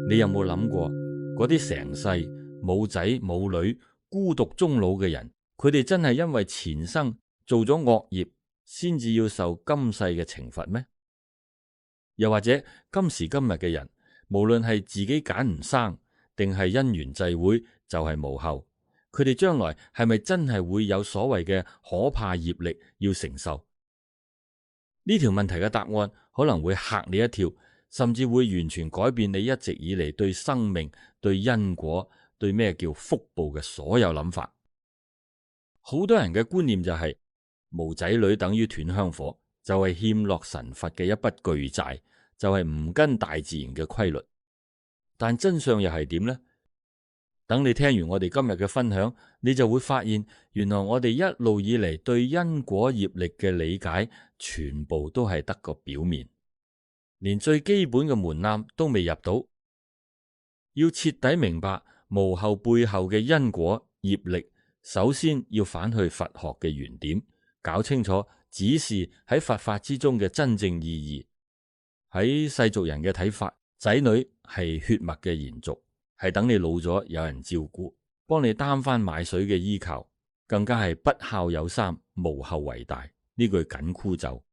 你有冇諗過嗰啲成世冇仔冇女、孤獨終老嘅人，佢哋真係因為前生做咗惡業，先至要受今世嘅懲罰咩？又或者今時今日嘅人，無論係自己揀唔生，定係因緣際會，就係無後，佢哋將來係咪真係會有所謂嘅可怕業力要承受？呢條問題嘅答案可能會嚇你一跳，甚至會完全改變你一直以嚟對生命、對因果、對咩叫福報嘅所有諗法。好多人嘅觀念就係無仔女等於斷香火，就係欠落神佛嘅一筆巨債，就係唔跟大自然嘅規律。但真相又係點呢？等你聽完我哋今日嘅分享，你就會發現，原來我哋一路以嚟對因果業力嘅理解，全部都係得個表面，連最基本嘅門檻都未入到。要徹底明白無後背後嘅因果業力，首先要返去佛學嘅原點，搞清楚只是喺佛法之中嘅真正意義。喺世俗人嘅睇法，仔女係血脈嘅延續，係等你老咗有人照顧，幫你擔翻買水嘅依靠，更加係不孝有三，無後為大呢句緊箍咒。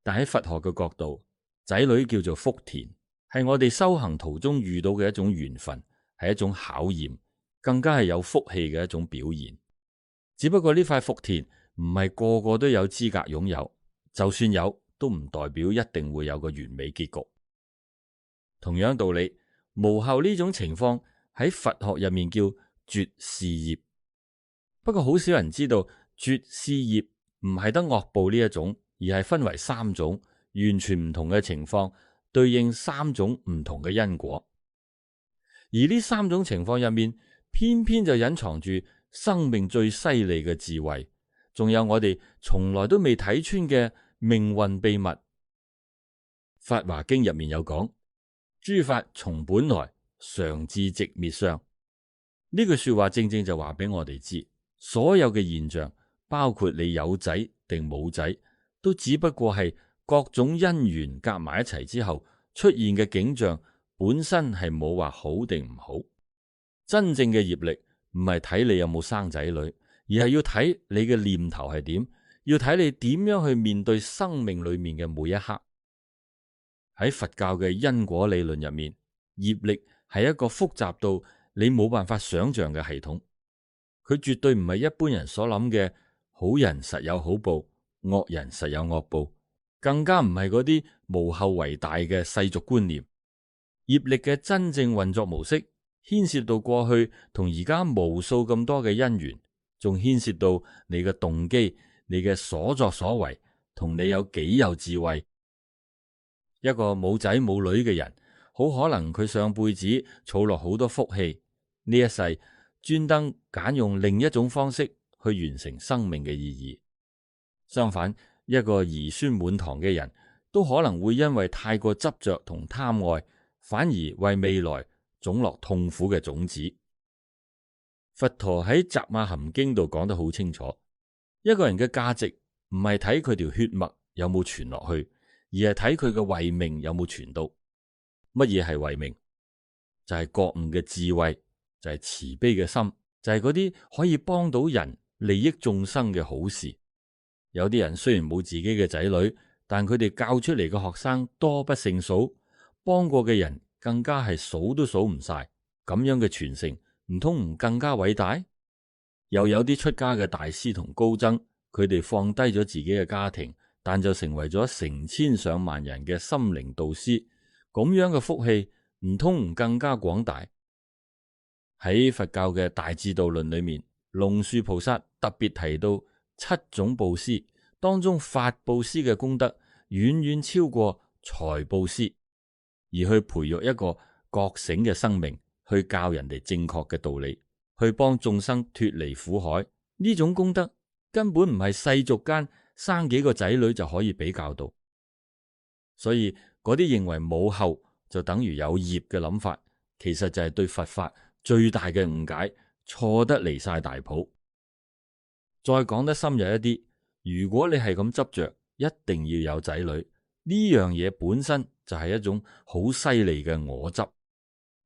但喺佛學嘅角度，仔女叫做福田，係我哋修行途中遇到嘅一種緣分，係一種考驗，更加係有福氣嘅一種表現。只不過呢塊福田唔係個個都有資格擁有，就算有，都唔代表一定會有個完美結局。同樣道理，無後呢種情況喺佛學入面叫絕事業。不過好少人知道，絕事業唔係得惡報呢一種，而係分為三種完全唔同嘅情況，對應三種唔同嘅因果。而呢三種情況入面，偏偏就隱藏住生命最犀利嘅智慧，仲有我哋從來都未睇穿嘅命運秘密。法華經入面有講，諸法從本來，常自寂滅相。呢句說話正正就話俾我哋知，所有嘅現象，包括你有仔定冇仔，都只不過係各種因緣夾埋一齊之後出現嘅景象，本身係冇話好定唔好。真正嘅業力唔係睇你有冇生仔女，而係要睇你嘅念頭係點，要睇你點樣去面對生命裏面嘅每一刻。喺佛教嘅因果理論入面，業力係一個複雜到你冇辦法想象嘅系統，佢絕對唔係一般人所諗嘅好人實有好報，惡人實有惡報，更加唔係嗰啲無後為大嘅世俗觀念。業力嘅真正運作模式，牽涉到過去同而家無數咁多嘅因緣，仲牽涉到你嘅動機、你嘅所作所為，同你有幾有智慧。一個冇仔冇女嘅人，好可能佢上輩子儲落好多福氣，呢一世專登揀用另一種方式去完成生命嘅意義。相反，一個兒孫滿堂嘅人，都可能會因為太過執着同貪愛，反而為未來種落痛苦嘅種子。佛陀喺《雜阿含經》度講得好清楚，一個人嘅價值唔係睇佢條血脈有冇傳落去，而係睇佢嘅慧命有冇傳到。乜嘢係慧命？就係覺悟嘅智慧，就係慈悲嘅心，就係嗰啲可以幫到人、利益眾生嘅好事。有啲人雖然冇自己嘅仔女，但佢哋教出嚟嘅學生多不勝數，幫過嘅人更加係數都數唔晒。咁樣嘅傳承，唔通唔更加偉大？又有啲出家嘅大師同高僧，佢哋放低咗自己嘅家庭，但就成為咗成千上萬人嘅心靈導師。咁樣嘅福氣，唔通唔更加廣大？喺佛教嘅大智度論裏面，龍樹菩薩特別提到7種布施，當中法布施嘅功德遠遠超過財布施，而去培育一個覺醒嘅生命，去教人哋正確嘅道理，去幫眾生脫離苦海。呢種功德根本唔係世俗間生幾個仔女就可以比較到。所以嗰啲認為冇後就等於有業嘅諗法，其實就係對佛法最大嘅誤解，錯得離晒大譜。再講得深入一啲，如果你係咁執着，一定要有仔女，呢樣嘢本身就係一種好犀利嘅我執，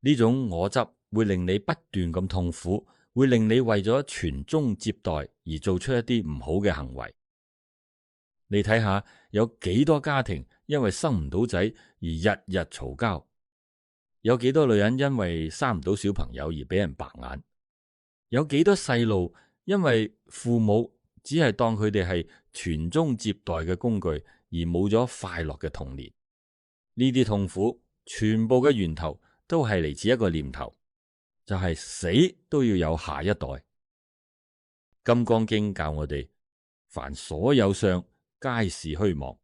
呢種我執會令你不斷咁痛苦，會令你為咗傳宗接代而做出一啲唔好嘅行為。你睇下有幾多家庭因為生唔到仔而日日嘈交，有幾多女人因為生唔到小朋友而俾人白眼，有幾多細路因為父母只係當佢哋係傳宗接代嘅工具而冇咗快樂嘅童年。呢啲痛苦全部嘅源頭都係嚟自一個念頭，就係死都要有下一代。金剛經教我哋，凡所有相，皆是虛妄。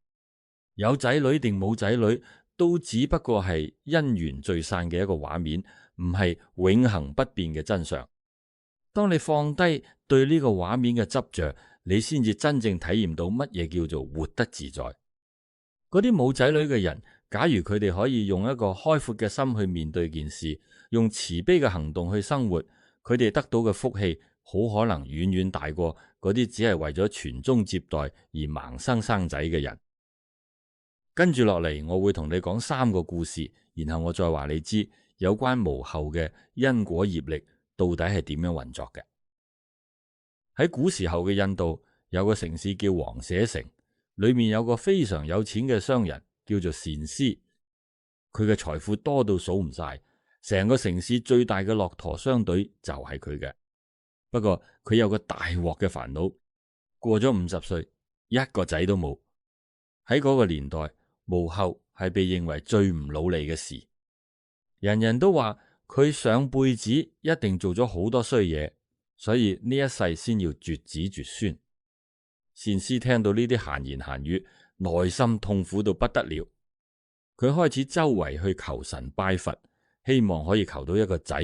有仔女定冇仔女，都只不過係因緣聚散嘅一個畫面，唔係永恆不變嘅真相。當你放低對呢個畫面嘅執着，你先至真正體驗到乜嘢叫做活得自在。嗰啲冇仔女嘅人，假如佢哋可以用一個開闊嘅心去面對件事，用慈悲嘅行動去生活，佢哋得到嘅福氣好可能遠遠大過嗰啲只係為咗傳宗接代而盲生仔嘅人。跟住落嚟，我會同你講3個故事，然後我再話你知有關無後嘅因果業力到底係點樣運作嘅。喺古時候嘅印度，有個城市叫王舍城，裏面有個非常有錢嘅商人叫做善思，佢嘅財富多到數唔晒，成個城市最大嘅駱駝商隊就係佢嘅。不過佢有個大鑊嘅煩惱，過咗50歲，一個仔都冇。喺嗰個年代，無後係被認為最唔努力嘅事，人人都話佢上輩子一定做咗好多衰嘢，所以呢一世先要絕子絕孫。善思聽到呢啲閒言閒語，內心痛苦到不得了。佢開始周圍去求神拜佛，希望可以求到一個仔。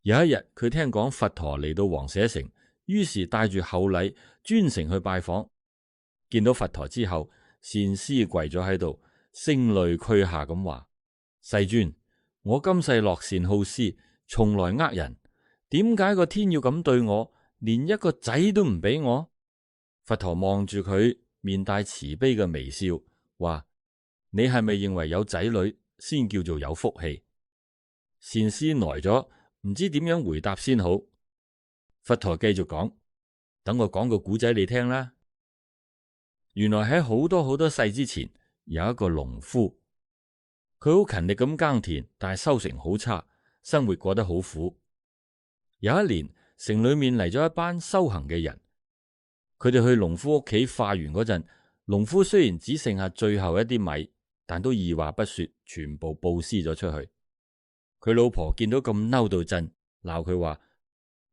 有一日，佢聽講佛陀嚟到王舍城，於是帶住厚禮專程去拜訪。見到佛陀之後，善思跪咗喺度，聲淚俱下咁話：世尊，我今世樂善好施，從來呃人，點解個天要咁對我，連一個仔都唔俾我？佛陀望住佢，面帶慈悲嘅微笑，話：你係咪認為有仔女先叫做有福氣？善思呆咗，唔知點樣回答先好。佛陀繼續講：等我講個古仔你聽啦。原來喺好多世之前，有一個農夫，佢好勤力咁耕田，但係收成好差，生活過得好苦。有一年，城裏面嚟咗一班修行嘅人，佢哋去農夫屋企化緣嗰陣，農夫雖然只剩下最後一啲米，但都二話不說，全部布施咗出去。佢老婆見到咁嬲到震，鬧佢話：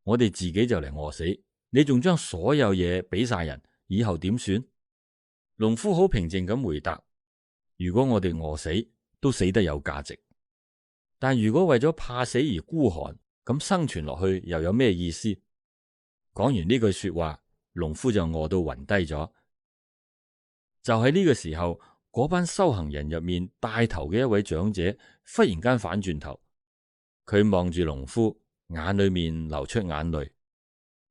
我哋自己就嚟餓死，你仲將所有嘢俾晒人，以後點算？農夫好平靜咁回答：如果我哋餓死，都死得有價值；但如果為咗怕死而孤寒，咁生存落去又有咩意思？講完呢句說話，農夫就餓到暈低咗。就喺呢個時候，嗰班修行人入面帶頭嘅一位長者忽然間反轉頭，佢望住農夫，眼裏面流出眼淚。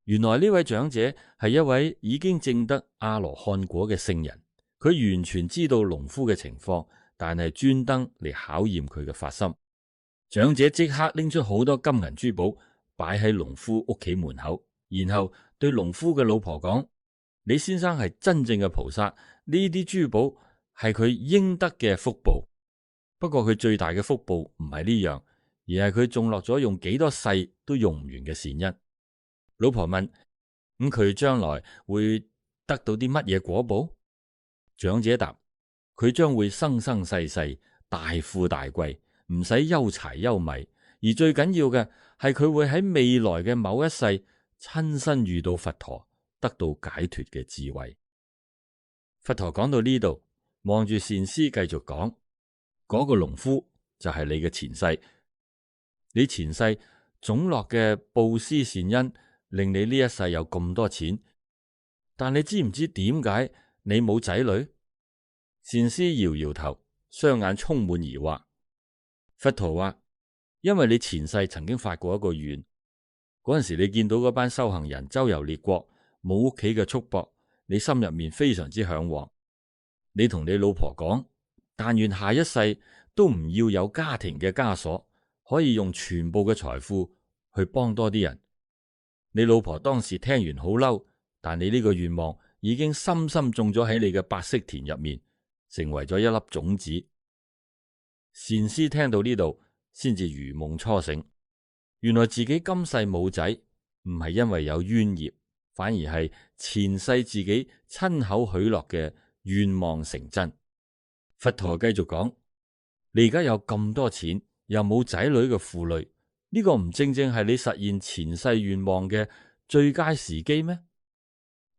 原來呢位長者係一位已經證得阿羅漢果嘅聖人，佢完全知道農夫嘅情況，但係專登嚟考驗佢嘅發心。長者即刻拎出好多金銀珠寶擺喺農夫屋企門口，然後對農夫嘅老婆講：你先生係真正嘅菩薩，呢啲珠寶係佢應得嘅福報。不過佢最大嘅福報唔係呢樣，而係佢種落咗用幾多世都用唔完嘅善因。老婆問：咁佢將來會得到啲乜嘢果報？長者答：佢將會生生世世大富大貴，唔使憂柴憂米，而最緊要嘅係佢會喺未來嘅某一世親身遇到佛陀，得到解脫嘅智慧。佛陀講到呢度，望住善思繼續講：嗰個農夫就係你嘅前世，你前世種落嘅布施善因，令你呢一世有咁多錢，但你知唔知點解你冇仔女？善思搖搖頭，雙眼充滿疑惑。佛陀話：因為你前世曾經發過一個願，嗰陣時你見到嗰班修行人周遊列國，冇屋企嘅束縛，你心入面非常之向往。你同你老婆講，但願下一世都唔要有家庭嘅枷鎖，可以用全部嘅財富去幫多啲人。你老婆當時聽完好嬲，但你呢個願望已經深深種咗喺你嘅白色田入面，成為咗一粒種子。禪師聽到呢度，先至如夢初醒，原來自己今世冇仔，唔係因為有冤業，反而係前世自己親口許諾嘅願望成真。佛陀繼續講：你而家有咁多錢，又冇仔女嘅負累，呢個唔正正係你實現前世願望嘅最佳時機咩？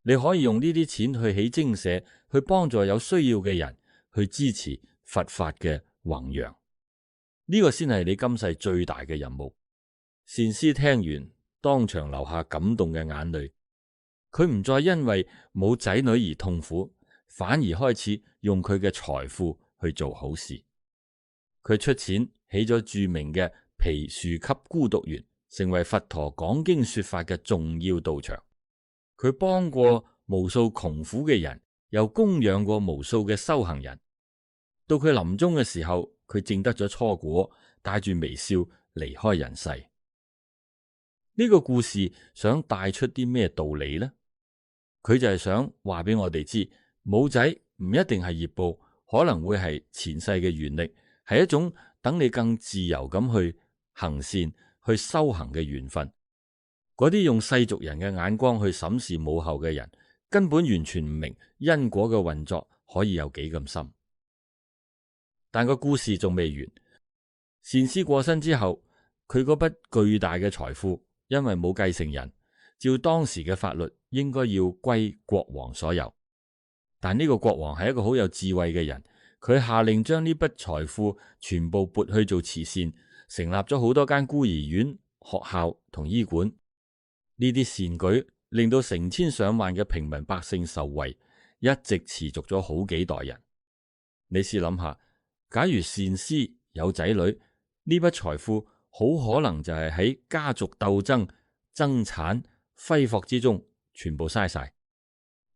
你可以用呢啲錢去起精舍，去幫助有需要嘅人，去支持佛法嘅弘揚。呢個先係你今世最大嘅任務。善師聽完，當場流下感動嘅眼淚。佢唔再因為冇仔女而痛苦，反而開始用佢嘅財富去做好事。佢出錢起咗著名嘅毗樹給孤獨園，成為佛陀講經說法嘅重要道場。佢幫過無數窮苦嘅人，又供養過無數嘅修行人。到佢臨終嘅時候，佢證得咗初果，帶住微笑離開人世。呢個故事想帶出啲咩道理呢？佢就係想話俾我哋知，冇仔唔一定係業報，可能會係前世嘅願力，係一種等你更自由咁去行善、去修行嘅緣分。嗰啲用世俗人嘅眼光去審視母后嘅人，根本完全唔明因果嘅運作可以有幾咁深。但個故事仲未完，善師過身之後，佢嗰筆巨大嘅財富，因為冇繼承人，照當時嘅法律應該要歸國王所有。但呢個國王係一個好有智慧嘅人，佢下令將呢筆財富全部撥去做慈善，成立咗好多間孤兒院、學校同醫館。呢啲善舉令到成千上萬嘅平民百姓受惠，一直持續咗好幾代人。你試諗下，假如善師有仔女，呢筆財富好可能就係喺家族鬥爭、爭產、揮霍之中全部嘥晒。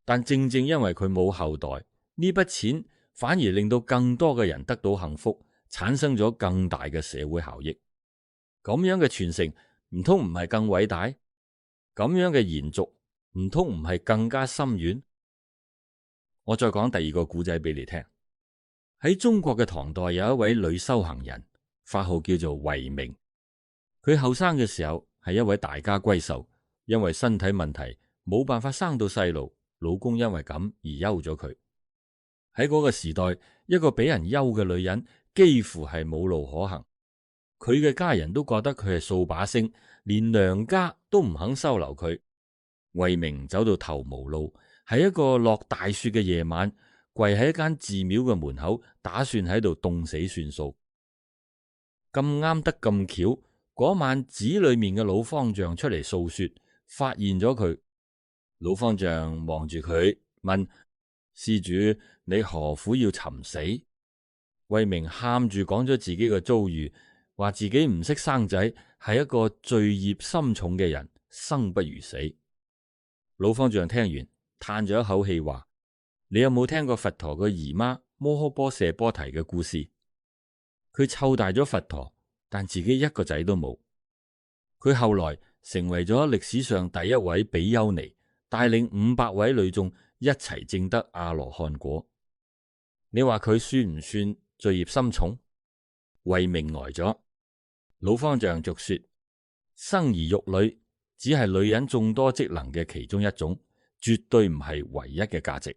但正正因為佢冇後代，呢筆錢反而令到更多嘅人得到幸福，產生咗更大嘅社會效益。咁樣嘅傳承唔通唔係更偉大？咁樣嘅延續唔通唔係更加深遠？我再講第二個故仔俾你聽。喺中國嘅唐代有一位女修行人，法號叫做慧明。佢後生嘅時候係一位大家閨秀，因為身體問題冇辦法生到細路，老公因為咁而休咗佢。喺嗰個時代，一個俾人休嘅女人幾乎係冇路可行。佢嘅家人都覺得佢係掃把星，連娘家都唔肯收留佢。慧明走到頭無路，喺一個落大雪嘅夜晚，跪喺一間寺廟嘅門口，打算喺度凍死算數。咁啱得咁巧，嗰晚寺裏面嘅老方丈出嚟掃雪，發現咗佢。老方丈望住佢，問：施主，你何苦要尋死？慧明喊住講咗自己嘅遭遇，話自己唔識生仔，係一個罪孽深重嘅人，生不如死。老方丈聽完，嘆咗一口氣，話：你有冇聽過佛陀個姨媽摩訶波闍波提嘅故事？佢湊大咗佛陀，但自己一個仔都冇。佢後來成為咗歷史上第一位比丘尼，帶領500位女眾一齊證得阿羅漢果。你話佢算唔算罪孽深重？慧明呆咗。老方丈續說：生兒育女只係女人眾多職能嘅其中一種，絕對唔係唯一嘅價值。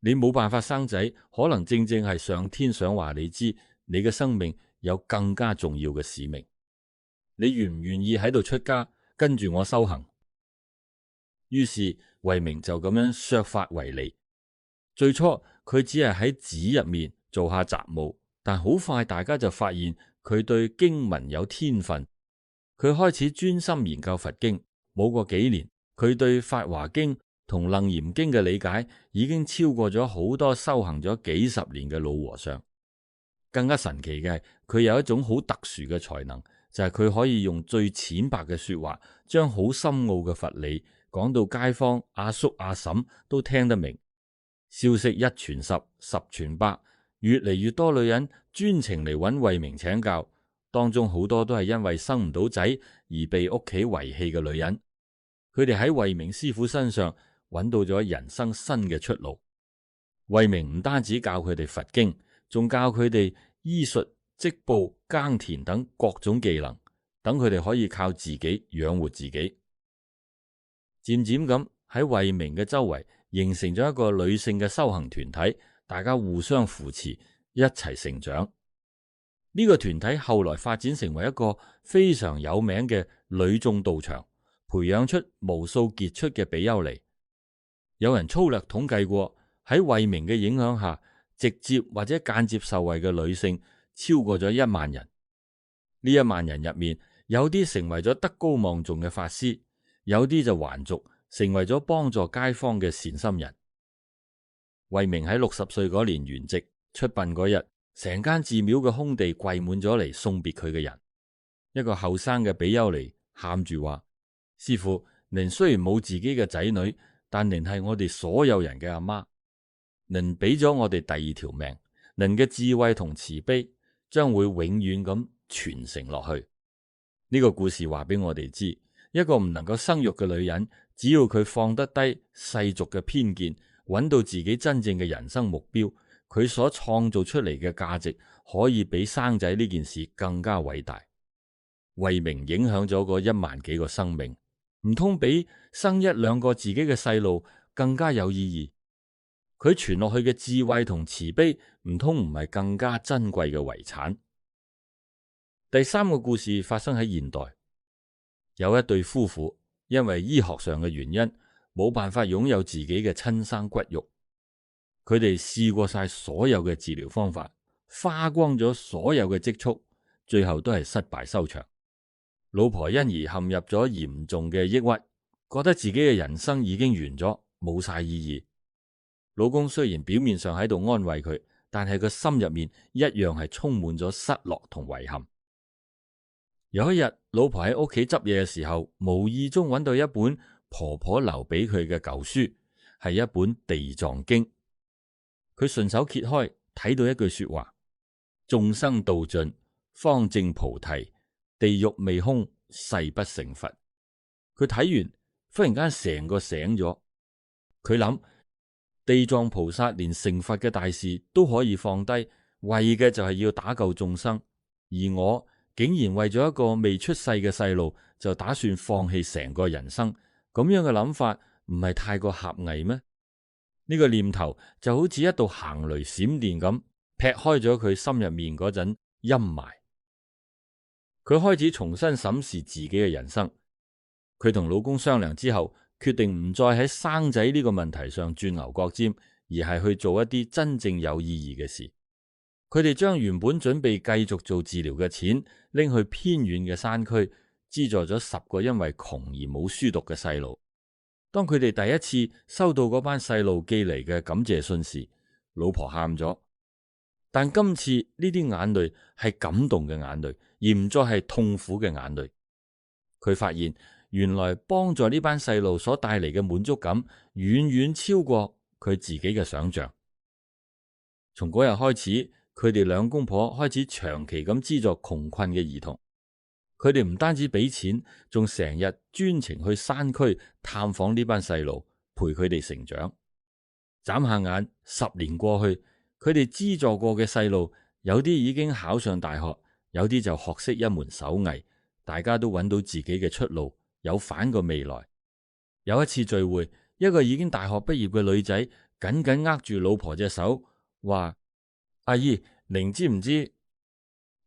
你冇辦法生仔，可能正正係上天想話你知，你嘅生命有更加重要嘅使命。你願唔願意喺度出家，跟住我修行？於是慧明就咁樣削髮為尼。最初佢只係喺寺入面做下雜務，但好快大家就發現佢對經文有天分。佢開始專心研究佛經，冇過幾年，佢對法華經同楞嚴經嘅理解已經超過咗好多修行咗幾十年嘅老和尚。更加神奇嘅係，佢有一種好特殊嘅才能，就係佢可以用最淺白嘅說話，將好深奧嘅佛理講到街坊阿叔阿嬸都聽得明。消息一傳十，十傳百，越嚟越多女人專程嚟揾慧明請教，當中好多都係因為生唔到仔而被屋企遺棄嘅女人。佢哋喺慧明師傅身上揾到咗人生新嘅出路。慧明唔單止教佢哋佛經，仲教佢哋醫術、織布、耕田等各種技能，等佢哋可以靠自己養活自己。漸漸咁喺慧明嘅周圍形成咗一個女性嘅修行團體，大家互相扶持，一齊成長。呢個團體後來發展成為一個非常有名嘅女眾道場，培養出無數傑出嘅比丘尼。有人粗略統計過，喺慧明嘅影響下，直接或者間接受惠嘅女性超過咗1萬人。呢1萬人入面，有啲成為咗德高望重嘅法師，有啲就還俗，成為咗幫助街坊嘅善心人。慧明喺60歲嗰年圓寂出殯嗰日，成間寺廟嘅空地跪滿咗嚟送別佢嘅人。一個後生嘅比丘尼喊住話：師父，您雖然冇自己嘅仔女，但您係我哋所有人嘅阿媽，您俾咗我哋第2條命，您嘅智慧同慈悲將會永遠咁傳承落去。呢個故事話俾我哋知，一個唔能夠生育嘅女人，只要佢放得低世俗嘅偏見，揾到自己真正嘅人生目標，佢所創造出嚟嘅價值可以比生仔呢件事更加偉大。慧明影響咗個1萬幾個生命，唔通比生1、2個自己嘅細路更加有意義？佢傳落去嘅智慧同慈悲，唔通唔係更加珍貴嘅遺產？第3個故事發生喺現代，有一對夫婦因為醫學上嘅原因，冇辦法擁有自己嘅親生骨肉。佢哋試過晒所有嘅治療方法，花光咗所有嘅積蓄，最後都係失敗收場。老婆因而陷入咗嚴重嘅抑鬱，覺得自己嘅人生已經完咗，冇晒意義。老公雖然表面上喺度安慰佢，但係個心入面一樣係充滿咗失落同遺憾。有一日，老婆喺屋企執嘢嘅時候，無意中揾到一本婆婆留俾佢嘅舊書，係一本《地藏經》。佢順手揭開，睇到一句說話：眾生道盡，方證菩提。地獄未空，誓不成佛。佢睇完，忽然間成個醒咗。佢諗，地藏菩薩連成佛嘅大事都可以放低，為嘅就係要打救眾生，而我竟然為咗一個未出世嘅細路，就打算放棄成個人生。咁樣嘅諗法唔係太過狹隘咩？呢個念頭就好似一道行雷閃電咁，劈開咗佢心入面嗰陣陰霾。佢開始重新審視自己嘅人生。佢同老公商量之後，決定唔再喺生仔呢個問題上鑽牛角尖，而係去做一啲真正有意義嘅事。佢哋將原本準備繼續做治療嘅錢拎去偏遠嘅山區，資助咗10個因為窮而冇書讀嘅細路。當佢哋第一次收到嗰班細路寄嚟嘅感謝信時，老婆喊咗。但今次呢啲眼淚係感動嘅眼淚，而唔再係痛苦嘅眼淚。佢發現原來幫助呢班細路所帶嚟嘅滿足感遠遠超過佢自己嘅想象。從嗰日開始，佢哋兩公婆開始長期咁資助窮困嘅兒童。佢哋唔單止俾錢，仲成日專程去山區探訪呢班細路，陪佢哋成長。眨下眼，10年過去，佢哋資助過嘅細路，有啲已經考上大學，有啲就學識一門手藝，大家都揾到自己嘅出路，有反過未來。有一次聚會，一個已經大學畢業嘅女仔緊緊握住老婆隻手，話：阿姨，您知唔知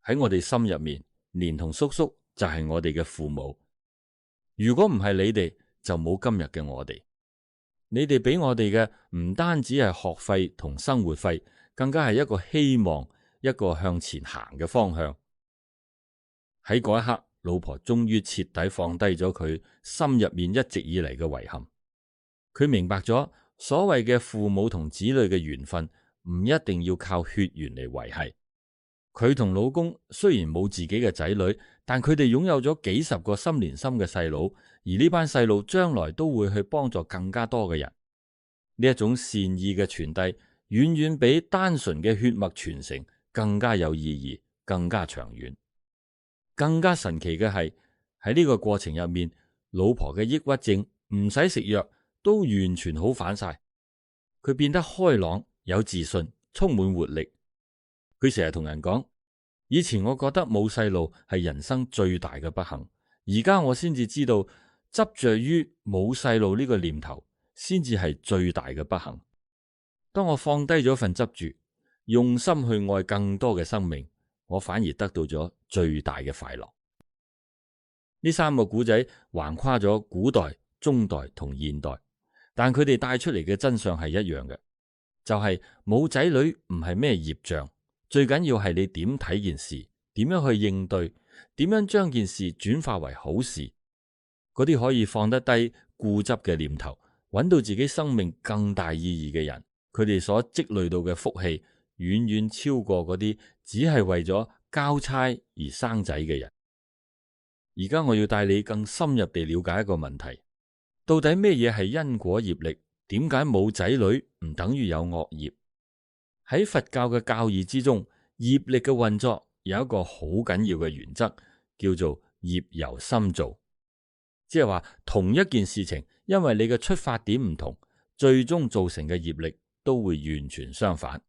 喺我哋心入面，連同叔叔就係我哋嘅父母。如果唔係你哋，就冇今日嘅我哋。你哋俾我哋嘅唔單止係學費同生活費，更加係一個希望，一個向前行嘅方向。喺嗰一刻，老婆終於徹底放低咗佢心入面一直以嚟嘅遺憾。佢明白咗所謂嘅父母同子女嘅緣分，唔一定要靠血緣嚟維繫。佢同老公雖然冇自己嘅仔女，但佢哋擁有咗幾十個心連心嘅細佬，而呢班細路將來都會去幫助更加多嘅人。呢一種善意嘅傳遞，遠遠比單純嘅血脈傳承更加有意義，更加長遠。更加神奇嘅係喺呢個過程入面，老婆嘅抑鬱症唔使食藥都完全好返晒，佢變得開朗、有自信、充滿活力。佢成日同人講，以前我覺得冇細路係人生最大嘅不幸，而家我先至知道執着於冇細路呢個念頭先至係最大嘅不幸。當我放低咗份執住，用心去愛更多嘅生命，我反而得到咗最大嘅快樂。呢三個古仔橫跨咗古代、中代同現代，但佢哋帶出嚟嘅真相係一樣嘅，就係冇仔女唔係咩業障，最緊要係你點睇件事，點樣去應對，點樣將件事轉化為好事。嗰啲可以放得低固執嘅念頭，揾到自己生命更大意義嘅人，佢哋所積累到嘅福氣遠遠超過嗰啲只係為咗交差而生仔嘅人。而家我要帶你更深入地了解一個問題，到底咩嘢係因果業力？點解冇仔女唔等於有惡業？喺佛教嘅教義之中，業力嘅運作有一個好緊要嘅原則，叫做業由心造。即係話同一件事情，因為你嘅出發點唔同，最終造成嘅業力都會完全相反。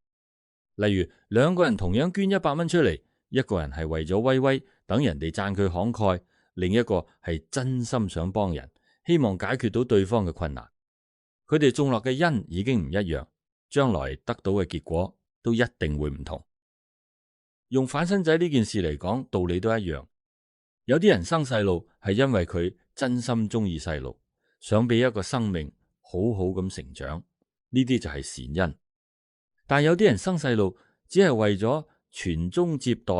例如兩個人同樣捐100蚊出嚟，一個人係為咗威威等人哋讚佢慷慨，另一個係真心想幫人，希望解決到對方嘅困難。佢哋種落嘅因已經唔一樣，將來得到嘅結果都一定會唔同。用反生仔呢件事嚟講，道理都一樣。有啲人生細路係因為佢真心中意細路，想俾一個生命好好咁成長，呢啲就係善因。但有啲人生細路只係為咗傳宗接代，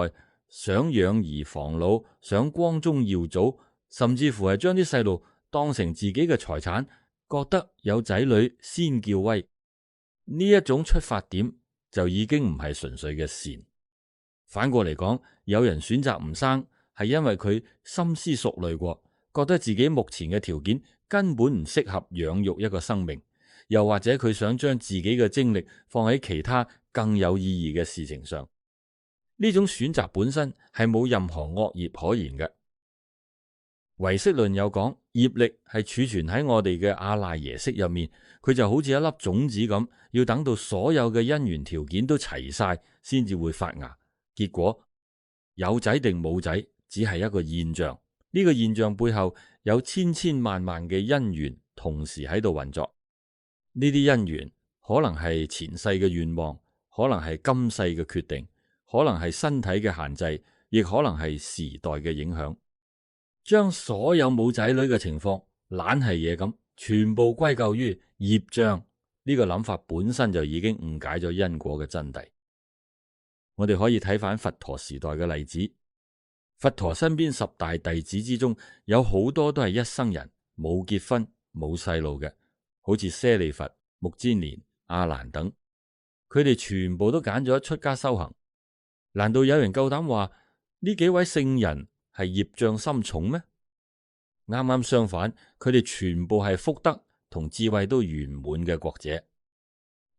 想養兒防老，想光宗耀祖，甚至乎係將啲細路當成自己嘅財產，覺得有仔女先叫威。呢一種出發點就已經唔係純粹嘅善。反過嚟講，有人選擇唔生，係因為佢深思熟慮過，覺得自己目前嘅條件根本唔適合養育一個生命，又或者佢想將自己嘅精力放喺其他更有意義嘅事情上。呢種選擇本身係冇任何惡業可言嘅。唯識論有講，業力係儲存喺我哋嘅阿賴耶識入面，佢就好似一粒種子咁，要等到所有嘅因緣條件都齊晒，先至會發芽。結果有仔定冇仔，只係一個現象。呢個現象背後有千千萬萬嘅因緣同時喺度運作。呢啲因緣可能係前世嘅願望，可能係今世嘅決定，可能係身體嘅限制，亦可能係時代嘅影響。將所有冇仔女嘅情況懶係嘢咁，全部歸咎於業障，呢個諗法本身就已經誤解咗因果嘅真諦。我哋可以睇返佛陀時代嘅例子，佛陀身邊10大弟子之中，有好多都係一生人，冇結婚冇細路嘅，好似舍利弗、目犍連、阿難等，佢哋全部都揀咗出家修行。難道有人夠膽話呢幾位聖人係業障深重咩？啱啱相反，佢哋全部係福德同智慧都圓滿嘅國者。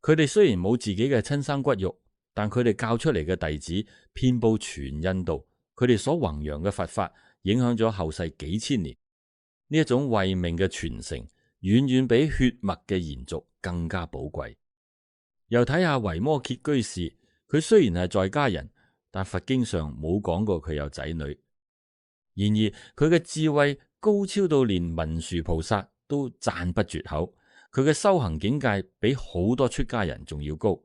佢哋雖然冇自己嘅親生骨肉，但佢哋教出嚟嘅弟子遍布全印度，佢哋所弘揚嘅佛法影響咗後世幾千年。呢一種慧命嘅傳承，遠遠比血脈嘅延續更加寶貴。又睇下維摩詰居士，佢雖然係在家人，但佛經上冇講過佢有仔女。然而佢嘅智慧高超到連文殊菩薩都讚不絕口，佢嘅修行境界比好多出家人仲要高。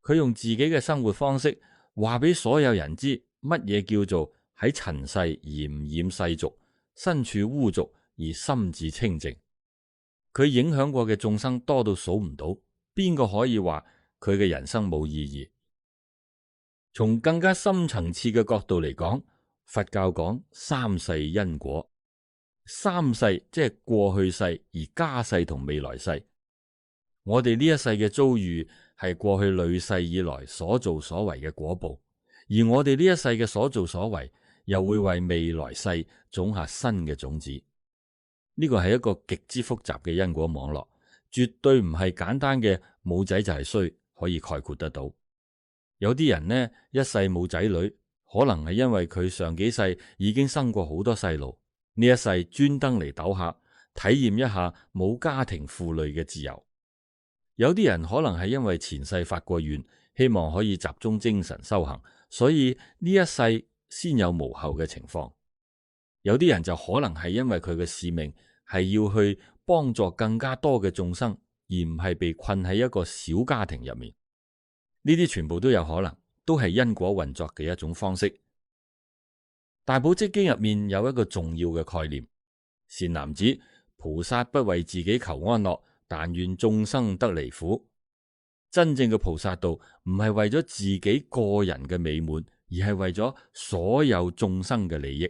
佢用自己嘅生活方式話俾所有人知，乜嘢叫做喺塵世而唔染世俗，身處污濁而心自清淨。佢影響過嘅眾生多到數唔到，邊個可以話佢嘅人生冇意義？從更加深層次嘅角度嚟講，佛教講三世因果，三世即係過去世、而家世同未來世。我哋呢一世嘅遭遇係過去累世以來所做所為嘅果報，而我哋呢一世嘅所做所為又會為未來世種下新嘅種子。呢個係一個極之複雜嘅因果網絡，絕對唔係簡單嘅冇仔就係衰可以概括得到。有啲人呢，一世冇仔女，可能係因為佢上幾世已經生過好多細路，呢一世專登嚟抖下，體驗一下冇家庭負累嘅自由。有啲人可能係因為前世發過願，希望可以集中精神修行，所以呢一世先有無後嘅情況。有啲人就可能係因為佢嘅使命係要去幫助更加多嘅眾生，而唔係被困喺一個小家庭入面。呢啲全部都有可能，都係因果運作嘅一種方式。大寶積經入面有一個重要嘅概念：善男子，菩薩不為自己求安樂，但願眾生得離苦。真正嘅菩薩道唔係為咗自己個人嘅美滿，而係為咗所有眾生嘅利益。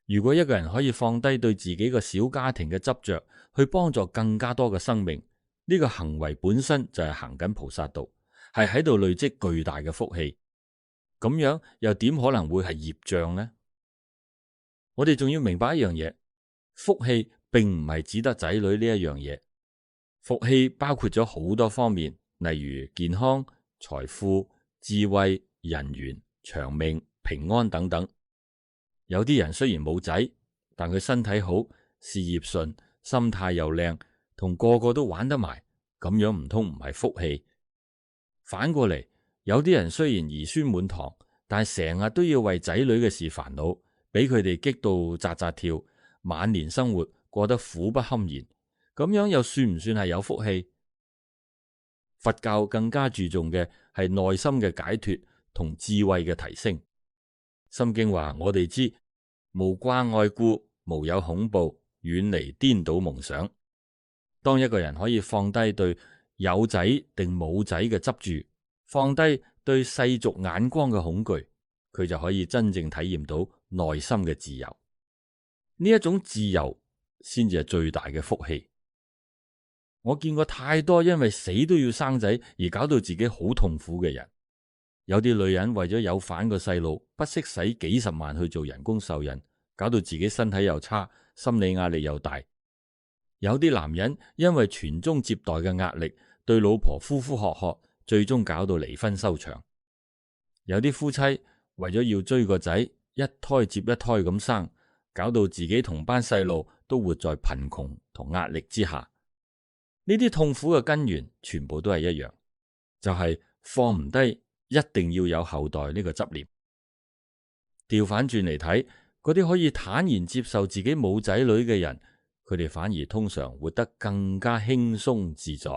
如果一個人可以放低對自己個小家庭嘅執着，去幫助更加多嘅生命，呢個行為本身就係行緊菩薩道，係喺度累積巨大嘅福氣。咁樣又點可能會係業障呢？我哋仲要明白一樣嘢，福氣並唔係只得仔女呢一樣嘢，福氣包括咗好多方面，例如健康、財富、智慧、人緣、長命、平安等等。有啲人雖然冇仔，但佢身體好、事業順、心態又靚，同個個都玩得埋，咁樣唔通唔係福氣？反過嚟，有啲人雖然兒孫滿堂，但係成日都要為仔女嘅事煩惱，俾佢哋激到扎扎跳，晚年生活過得苦不堪言，咁樣又算唔算係有福氣？佛教更加注重嘅係內心嘅解脫同智慧嘅提升。心經話我哋知，無掛礙故，無有恐怖，遠離顛倒夢想。當一個人可以放低對有仔定冇仔嘅執住，放低對世俗眼光嘅恐懼，佢就可以真正體驗到內心嘅自由。呢一種自由先至係最大嘅福氣。我見過太多因為死都要生仔而搞到自己好痛苦嘅人。有啲女人為咗有反個細路，不惜使幾十萬去做人工受孕，搞到自己身體又差，心理壓力又大。有啲男人因為傳宗接代嘅壓力，對老婆呼呼喝喝，最終搞到離婚收場。有啲夫妻為咗要追個仔，一胎接一胎咁生，搞到自己同班細路都活在貧窮同壓力之下。呢啲痛苦嘅根源全部都係一樣，就係放唔低一定要有後代呢個執念。調反轉嚟睇，嗰啲可以坦然接受自己冇仔女嘅人，佢哋反而通常活得更加輕鬆自在。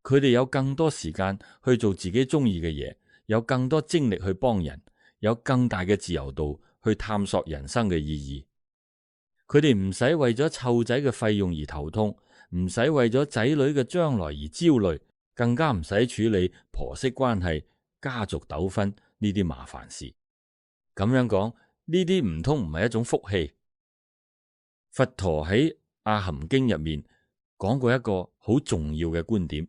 佢哋有更多時間去做自己中意嘅嘢，有更多精力去幫人，有更大嘅自由度去探索人生嘅意義。佢哋唔使為咗湊仔嘅費用而頭痛，唔使為咗仔女嘅將來而焦慮，更加唔使處理婆媳關係、家族糾紛呢啲麻煩事。咁樣講，呢啲唔通唔係一種福氣？佛陀喺阿含經入面講過一個好重要嘅觀點，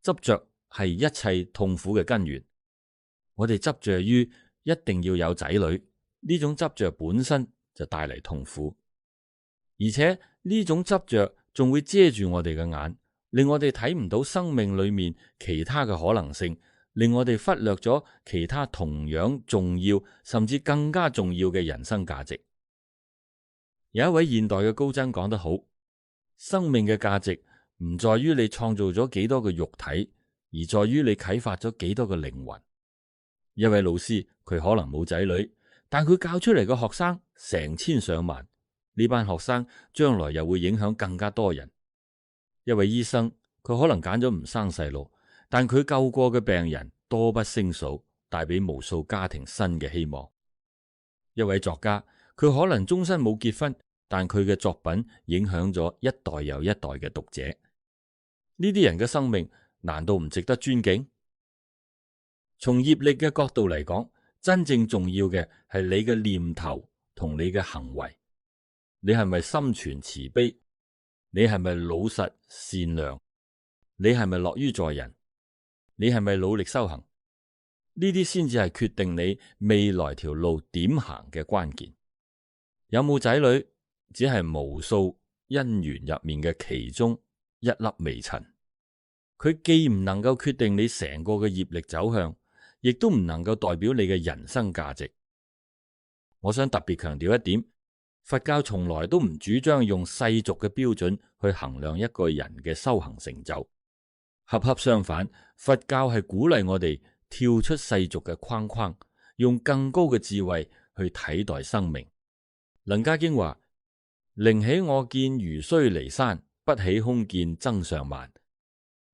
執着係一切痛苦嘅根源。我哋執着於一定要有仔女，呢種執着本身就帶嚟痛苦，而且呢種執着仲會遮住我哋嘅眼，令我哋睇唔到生命裏面其他嘅可能性，令我哋忽略咗其他同樣重要甚至更加重要嘅人生價值。有一位現代嘅高僧講得好，生命嘅價值唔在於你創造咗幾多個肉體，而在於你啟發咗幾多個靈魂。一位老師，佢可能冇仔女，但佢教出嚟嘅學生成千上萬，呢班學生將來又會影響更加多人。一位醫生，佢可能揀咗唔生細路，但佢救過嘅病人多不勝數，帶俾無數家庭新嘅希望。一位作家，佢可能終身冇結婚，但佢嘅作品影響咗一代又一代嘅讀者。呢啲人嘅生命難道唔值得尊敬？從業力嘅角度嚟講，真正重要嘅係你嘅念頭同你嘅行為。你係咪心存慈悲？你係咪老實善良？你係咪樂於助人？你係咪努力修行？呢啲先至係決定你未來條路點行嘅關鍵。有冇仔女只係無數因緣入面嘅其中一粒微塵。佢既唔能夠決定你成個嘅業力走向，亦都唔能夠代表你嘅人生價值。我想特別強調一點，佛教從來都唔主張用世俗嘅標準去衡量一個人嘅修行成就。恰恰相反，佛教係鼓勵我哋跳出世俗嘅框框，用更高嘅智慧去睇待生命。能家經話：寧起我見如須彌山，不起空見增上慢。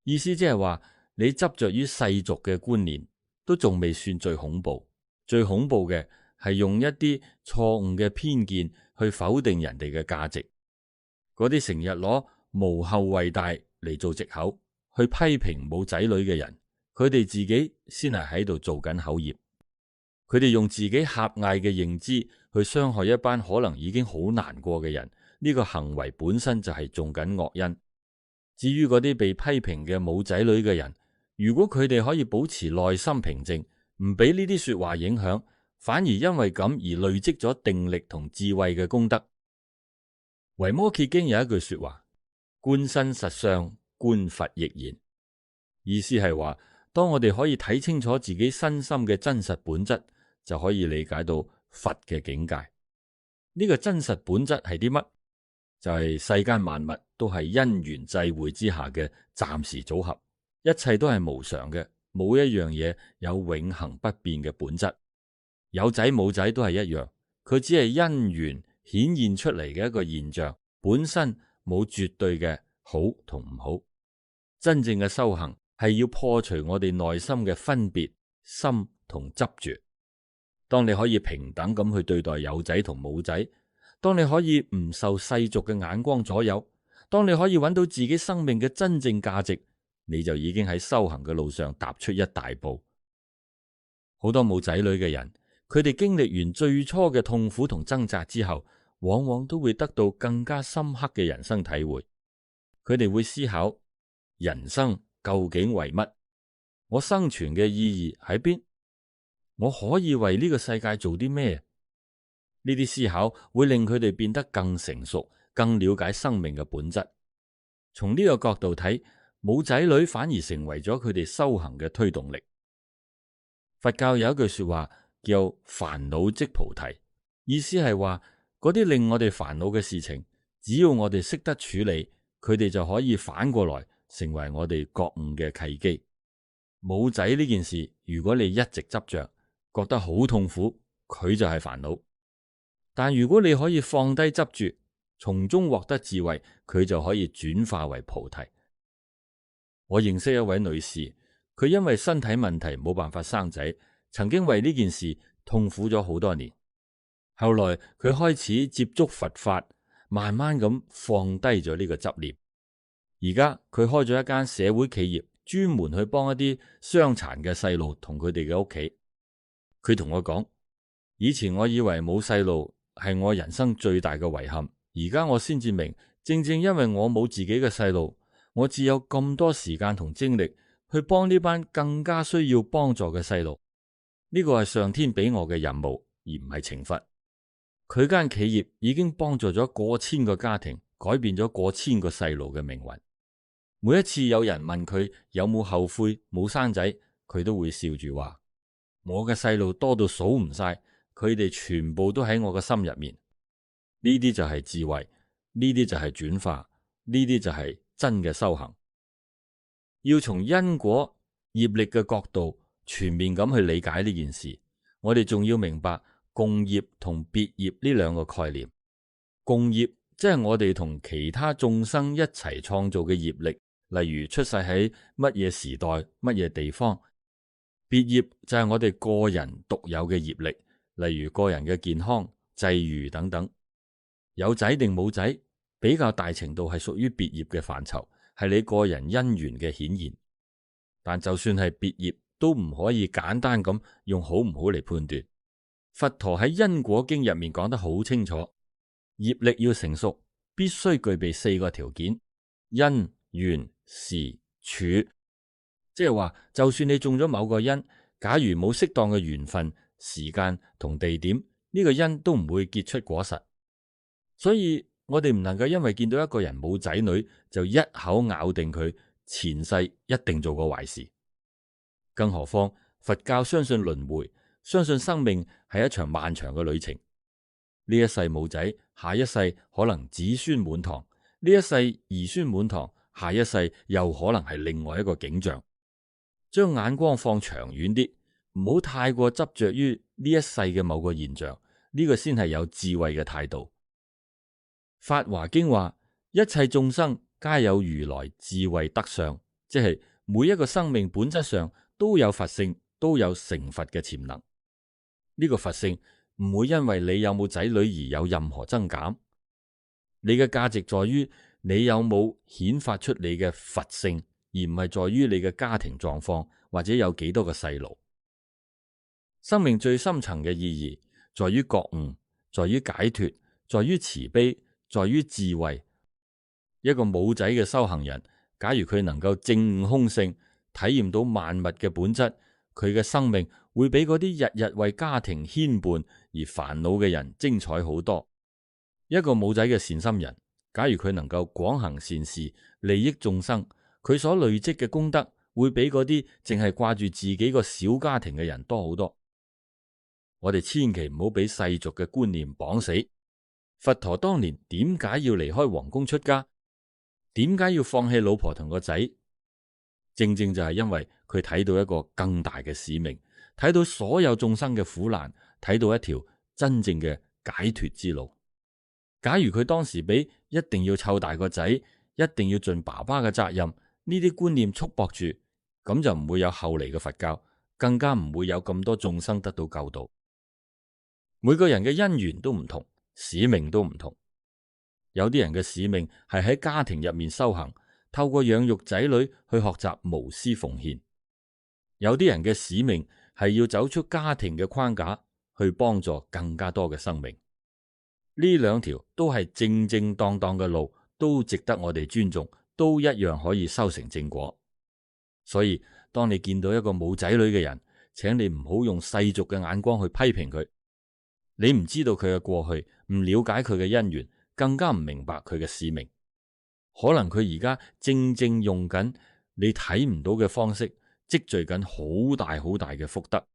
意思即係話，你執着於世俗嘅觀念，都仲未算最恐怖。最恐怖嘅係用一啲錯誤嘅偏見去否定人哋嘅價值。嗰啲成日攞無後為大嚟做藉口，去批評冇仔女嘅人，佢哋自己先係喺度做緊口業。佢哋用自己狹隘嘅認知去傷害一班可能已經好難過嘅人，呢個行為本身就係種緊惡因。至於嗰啲被批評嘅冇仔女嘅人，如果佢哋可以保持內心平靜，唔俾呢啲說話影響，反而因為咁而累積咗定力同智慧嘅功德。維摩詰經有一句說話：觀身實相，觀佛亦然。意思係話，當我哋可以睇清楚自己身心嘅真實本質，就可以理解到佛嘅境界。呢個真實本質係啲乜？就係世間萬物都係因緣際會之下嘅暫時組合，一切都係無常嘅，冇一樣嘢有永恆不變嘅本質。有仔冇仔都係一樣，佢只係因緣顯現出嚟嘅一個現象，本身冇絕對嘅好同唔好。真正嘅修行係要破除我哋內心嘅分別心同執着。當你可以平等咁去對待有仔同冇仔，當你可以唔受世俗嘅眼光左右，當你可以揾到自己生命嘅真正價值，你就已經喺修行嘅路上踏出一大步。好多冇仔女嘅人，佢哋經歷完最初嘅痛苦同掙扎之後，往往都會得到更加深刻嘅人生體會。佢哋會思考人生究竟為乜？我生存嘅意義喺邊？我可以為呢個世界做啲咩？呢啲思考會令佢哋變得更成熟，更了解生命嘅本質。從呢個角度睇，冇仔女反而成為咗佢哋修行嘅推動力。佛教有一句說話叫煩惱即菩提，意思係話嗰啲令我哋煩惱嘅事情，只要我哋識得處理，佢哋就可以反過來成為我哋覺悟嘅契機。冇仔呢件事，如果你一直執着，覺得好痛苦，佢就係煩惱。但如果你可以放低執着，從中獲得智慧，佢就可以轉化為菩提。我認識一位女士，佢因為身體問題冇辦法生仔，曾經為呢件事痛苦咗好多年。後來佢開始接觸佛法，慢慢咁放低咗呢個執念。而家佢開咗一間社會企業，專門去幫一啲傷殘嘅細路同佢哋嘅屋企。佢同我講，以前我以為冇細路係我人生最大嘅遺憾，而家我先至明，正正因為我冇自己嘅細路，我只有咁多時間同精力去幫呢班更加需要幫助嘅細路。呢個係上天俾我嘅任務，而唔係懲罰。佢間企業已經幫助咗過千個家庭，改變咗過千個細路嘅命運。每一次有人問佢有冇後悔冇生仔，佢都會笑住話：我嘅細路多到數唔晒，佢哋全部都喺我嘅心入面。呢啲就係智慧，呢啲就係轉化，呢啲就係真嘅修行。要從因果業力嘅角度全面咁去理解呢件事，我哋仲要明白共業同別業呢兩個概念。共業即係我哋同其他眾生一齊創造嘅業力，例如出世喺乜嘢時代、乜嘢地方。別業就係我哋個人獨有嘅業力，例如個人嘅健康、際遇等等。有仔定冇仔，比較大程度係屬於別業嘅範疇，係你個人因緣嘅顯現。但就算係別業，都唔可以簡單咁用好唔好嚟判斷。佛陀喺因果經入面講得好清楚，業力要成熟，必須具備4個條件：因、緣、時、處。即係話，就算你種咗某個因，假如冇適當嘅緣分、時間同地點，呢個因都唔會結出果實。所以我哋唔能夠因為見到一個人冇仔女就一口咬定佢前世一定做過壞事。更何況佛教相信輪迴，相信生命係一場漫長嘅旅程。呢一世冇仔，下一世可能子孫滿堂；呢一世兒孫滿堂，下一世又可能係另外一個景象。將眼光放長遠啲，唔好太過執着於呢一世嘅某個現象，呢個先係有智慧嘅態度。法華經話：一切眾生皆有如來智慧德相，即係每一個生命本質上都有佛性，都有成佛嘅潛能。呢個佛性唔會因為你有冇仔女而有任何增減。你嘅價值在於你有冇顯發出你嘅佛性，而唔係在於你嘅家庭狀況或者有幾多個細路。生命最深層嘅意義在於覺悟，在於解脫，在於慈悲，在於智慧。一個冇仔嘅修行人，假如佢能夠證悟空性，體驗到萬物嘅本質，佢嘅生命會比嗰啲日日為家庭牽絆而煩惱嘅人精彩好多。一個冇仔嘅善心人，假如佢能夠廣行善事，利益眾生，佢所累積嘅功德會比嗰啲淨係掛住自己個小家庭嘅人多好多。我哋千祈唔好俾世俗嘅觀念綁死。佛陀當年點解要離開皇宮出家？點解要放棄老婆同個仔？正正就係因為佢睇到一個更大嘅使命，睇到所有眾生嘅苦難，睇到一條真正嘅解脫之路。假如佢當時俾一定要湊大個仔，一定要盡爸爸嘅責任，呢啲觀念束縛住，咁就唔會有後嚟嘅佛教，更加唔會有咁多眾生得到救度。每個人嘅因緣都唔同，使命都唔同。有啲人嘅使命係喺家庭入面修行，透過養育仔女去學習無私奉獻；有啲人嘅使命係要走出家庭嘅框架，去幫助更加多嘅生命。呢兩條都係正正當當嘅路，都值得我哋尊重，都一樣可以修成正果。所以當你見到一個冇仔女嘅人，請你唔好用世俗嘅眼光去批評佢。你唔知道佢嘅過去，唔了解佢嘅因緣，更加唔明白佢嘅使命。可能佢而家正正用緊你睇唔到嘅方式，積聚緊好大好大嘅福德。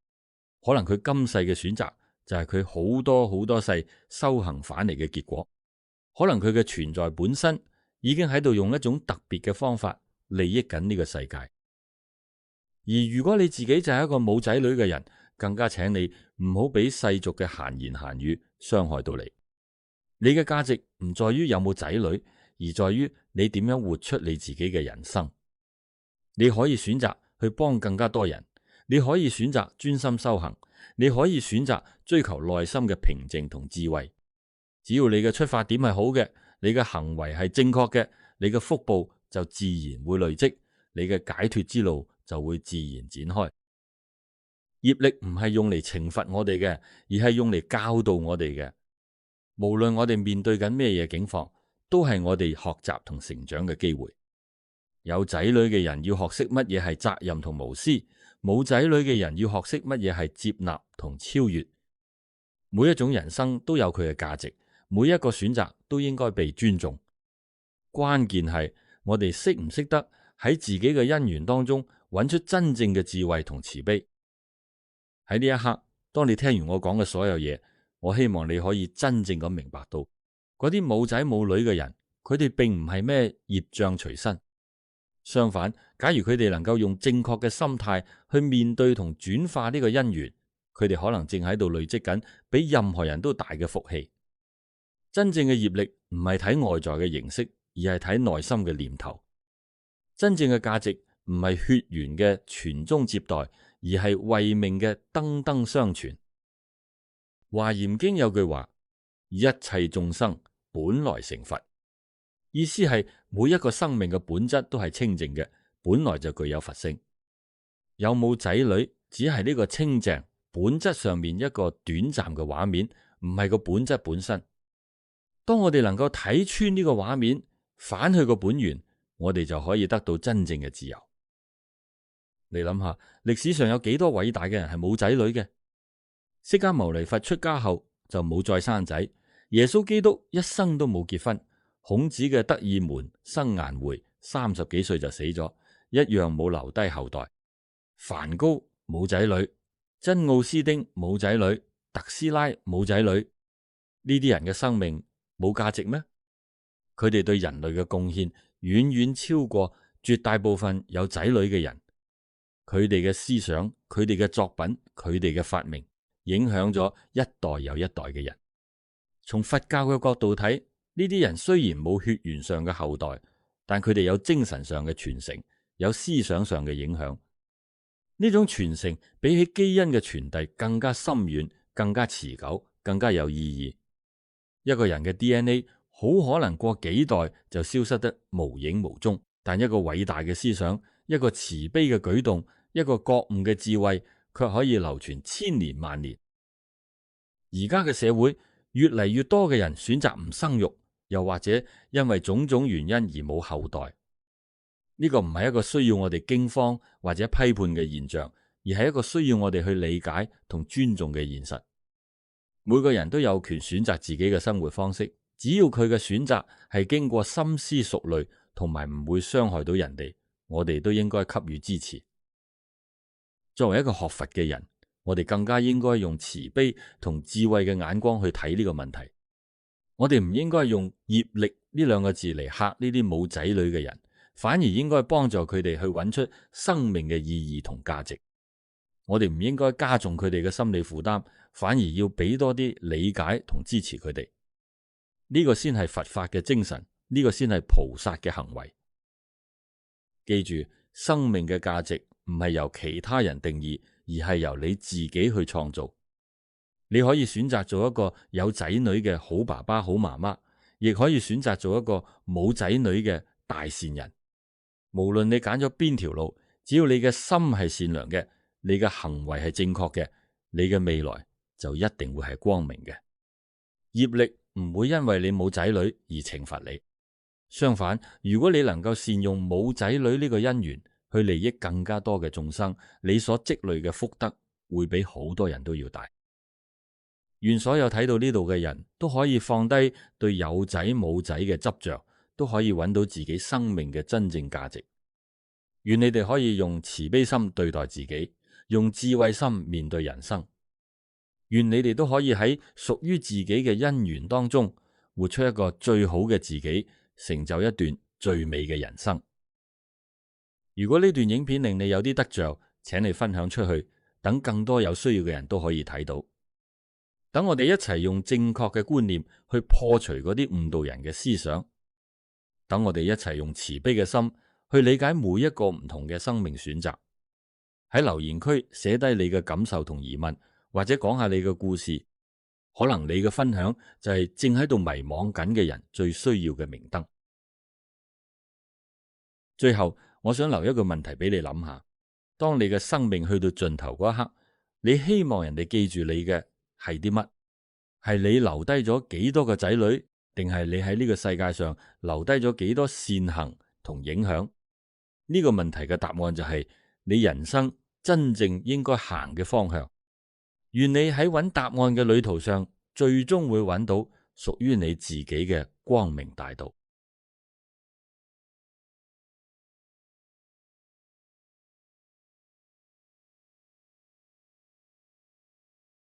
可能佢今世嘅選擇就係佢好多好多世修行返嚟嘅結果。可能佢嘅存在本身已經喺度用一種特別嘅方法利益緊呢個世界。而如果你自己就係一個冇仔女嘅人，更加請你唔好俾世俗嘅閒言閒語傷害到你。你嘅價值唔在於有冇仔女，而在於你點樣活出你自己嘅人生。你可以選擇去幫更加多人，你可以選擇專心修行，你可以選擇追求內心嘅平靜同智慧。只要你嘅出發點係好嘅，你嘅行為係正確嘅，你嘅福報就自然會累積，你嘅解脫之路就會自然展開。業力唔係用嚟懲罰我哋嘅，而係用嚟教導我哋嘅。無論我哋面對緊咩嘢境況，都係我哋學習同成長嘅機會。有仔女嘅人要學識乜嘢係責任同無私，冇仔女嘅人要學識乜嘢係接納同超越。每一種人生都有佢嘅價值，每一個選擇都應該被尊重。關鍵係我哋識唔識得喺自己嘅因緣當中揾出真正嘅智慧同慈悲。喺呢一刻，當你聽完我講嘅所有嘢，我希望你可以真正咁明白到，嗰啲冇仔冇女嘅人，佢哋並唔係咩業障隨身。相反，假如佢哋能夠用正確嘅心態去面對同轉化呢個因緣，佢哋可能正喺度累積緊比任何人都大嘅福氣。真正嘅業力唔係睇外在嘅形式，而係睇內心嘅念頭。真正嘅價值唔係血緣嘅傳宗接代，而係慧命嘅燈燈相傳。華嚴經有句話：一切眾生本來成佛，意思係每一個生命嘅本質都係清淨嘅，本來就具有佛性。有冇仔女只係呢個清淨本質上面一個短暫嘅畫面，唔係個本質本身。當我哋能夠睇穿呢個畫面，返去個本源，我哋就可以得到真正嘅自由。你諗下，歷史上有幾多偉大嘅人係冇仔女嘅？釋迦牟尼佛出家後就冇再生仔，耶穌基督一生都冇結婚，孔子嘅得意門生顏回30幾歲就死咗，一樣冇留低後代。梵高冇仔女，真奧斯丁冇仔女，特斯拉冇仔女，呢啲人嘅生命冇價值咩？佢哋對人類嘅貢獻遠遠超過絕大部分有仔女嘅人。佢哋嘅思想、佢哋嘅作品、佢哋嘅發明，影響咗一代又一代嘅人。從佛教嘅角度睇，呢啲人雖然冇血緣上嘅後代，但佢哋有精神上嘅傳承，有思想上嘅影響。呢種傳承比起基因嘅傳遞更加深遠、更加持久、更加有意義。一個人嘅 DNA 好可能過幾代就消失得無影無蹤，但一個偉大嘅思想、一個慈悲嘅舉動、一個覺悟嘅智慧，卻可以流傳千年萬年。而家嘅社會，越嚟越多嘅人選擇唔生育，又或者因為種種原因而冇後代。呢個唔係一個需要我哋驚慌或者批判嘅現象，而係一個需要我哋去理解同尊重嘅現實。每個人都有權選擇自己嘅生活方式，只要佢嘅選擇係經過深思熟慮，同埋唔會傷害到人哋，我哋都應該給予支持。作為一個學佛嘅人，我哋更加應該用慈悲同智慧嘅眼光去睇呢個問題。我哋唔應該用業力呢兩個字嚟嚇呢啲冇仔女嘅人，反而應該幫助佢哋去揾出生命嘅意義同價值。我哋唔應該加重佢哋嘅心理負擔，反而要俾多啲理解同支持佢哋。呢個先係佛法嘅精神，呢個先係菩薩嘅行為。記住，生命嘅價值唔係由其他人定義，而係由你自己去創造。你可以選擇做一個有仔女嘅好爸爸、好媽媽，亦可以選擇做一個冇仔女嘅大善人。無論你揀咗邊條路，只要你嘅心係善良嘅，你嘅行為係正確嘅，你嘅未來就一定會係光明嘅。業力唔會因為你冇仔女而懲罰你，相反，如果你能夠善用冇仔女呢個因緣去利益更加多嘅眾生，你所積累嘅福德會比好多人都要大。願所有睇到呢度嘅人都可以放低對有仔冇仔嘅執着，都可以揾到自己生命嘅真正價值。願你哋可以用慈悲心對待自己，用智慧心面對人生。願你哋都可以喺屬於自己嘅因緣當中，活出一個最好嘅自己，成就一段最美嘅人生。如果呢段影片令你有啲得着，請你分享出去，等更多有需要嘅人都可以睇到。等我哋一齊用正確嘅觀念去破除嗰啲誤導人嘅思想。等我哋一齊用慈悲嘅心去理解每一個唔同嘅生命選擇。喺留言區寫低你嘅感受同疑問，或者講下你嘅故事。可能你嘅分享就係正喺度迷惘緊嘅人最需要嘅明燈。最後，我想留一個問題俾你諗下：當你嘅生命去到盡頭嗰一刻，你希望人哋記住你嘅係啲乜？係你留低咗幾多個仔女，定係你喺呢個世界上留低咗幾多善行同影響？呢個問題嘅答案就係你人生真正應該行嘅方向。願你喺揾答案嘅旅途上，最終會揾到屬於你自己嘅光明大道。